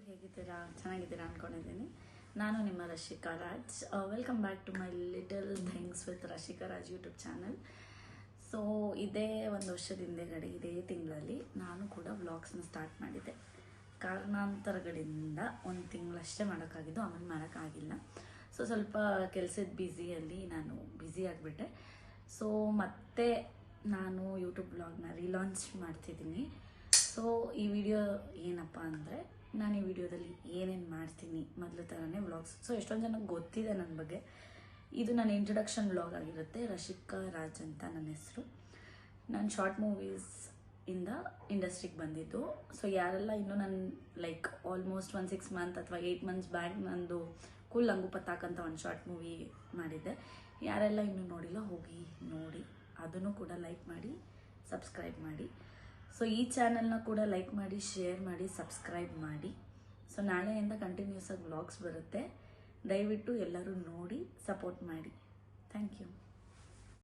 ಹೇಗಿದ್ದೀರಾ? ಚೆನ್ನಾಗಿದ್ದೀರಾ ಅನ್ಕೊಂಡಿದ್ದೀನಿ. ನಾನು ನಿಮ್ಮ Rashika Raj. Welcome back to my little things with Rashika Raj YouTube channel. So ಇದೇ ಒಂದು ವರ್ಷದ ಹಿಂದೆಗಡೆ ಇದೇ ತಿಂಗಳಲ್ಲಿ ನಾನು ಕೂಡ ವ್ಲಾಗ್ಸ್ನ ಸ್ಟಾರ್ಟ್ ಮಾಡಿದ್ದೆ. ಕಾರಣಾಂತರಗಳಿಂದ ಒಂದು ತಿಂಗಳಷ್ಟೇ ಮಾಡೋಕ್ಕಾಗಿದ್ದು, ಆಮೇಲೆ ಮಾಡೋಕ್ಕಾಗಿಲ್ಲ. ಸೊ ಸ್ವಲ್ಪ ಕೆಲಸದ ಬ್ಯುಸಿಯಲ್ಲಿ ನಾನು ಬ್ಯುಸಿ ಆಗಿಬಿಟ್ಟೆ. ಸೊ ಮತ್ತೆ ನಾನು ಯೂಟ್ಯೂಬ್ ವ್ಲಾಗ್ನ ರೀಲಾಂಚ್ ಮಾಡ್ತಿದ್ದೀನಿ. ಸೊ ಈ ವಿಡಿಯೋ ಏನಪ್ಪ ಅಂದರೆ, ನಾನು ಈ ವಿಡಿಯೋದಲ್ಲಿ ಏನೇನು ಮಾಡ್ತೀನಿ ಮೊದಲ ಥರನೇ ವ್ಲಾಗ್ಸ್. ಸೊ ಎಷ್ಟೊಂದು ಜನಕ್ಕೆ ಗೊತ್ತಿದೆ ನನ್ನ ಬಗ್ಗೆ. ಇದು ನನ್ನ ಇಂಟ್ರೊಡಕ್ಷನ್ ವ್ಲಾಗ್ ಆಗಿರುತ್ತೆ. ರಶಿಕಾ ರಾಜ್ ಅಂತ ನನ್ನ ಹೆಸರು. ನಾನು ಶಾರ್ಟ್ ಮೂವೀಸ್ ಇಂದ ಇಂಡಸ್ಟ್ರಿಗೆ ಬಂದಿದ್ದು. ಸೊ ಯಾರೆಲ್ಲ ಇನ್ನೂ ನಾನು ಲೈಕ್ ಆಲ್ಮೋಸ್ಟ್ 6 ಮಂತ್ ಅಥವಾ 8 ಮಂತ್ಸ್ ಬ್ಯಾಕ್ ನಂದು ಕೂಲ್ ಲಂಗು ಪತ್ತಾಕ್ ಅಂತ ಒಂದು ಶಾರ್ಟ್ ಮೂವಿ ಮಾಡಿದ್ದೆ. ಯಾರೆಲ್ಲ ಇನ್ನೂ ನೋಡಿಲ್ಲ ಹೋಗಿ ನೋಡಿ, ಅದನ್ನು ಕೂಡ ಲೈಕ್ ಮಾಡಿ ಸಬ್ಸ್ಕ್ರೈಬ್ ಮಾಡಿ. ಸೊ ಈ ಚಾನಲ್ನ ಕೂಡ ಲೈಕ್ ಮಾಡಿ, ಶೇರ್ ಮಾಡಿ, ಸಬ್ಸ್ಕ್ರೈಬ್ ಮಾಡಿ. ಸೊ ನಾಳೆಯಿಂದ ಕಂಟಿನ್ಯೂಸ್ ಆಗಿ ವ್ಲಾಗ್ಸ್ ಬರುತ್ತೆ. ದಯವಿಟ್ಟು ಎಲ್ಲರೂ ನೋಡಿ ಸಪೋರ್ಟ್ ಮಾಡಿ. Thank you.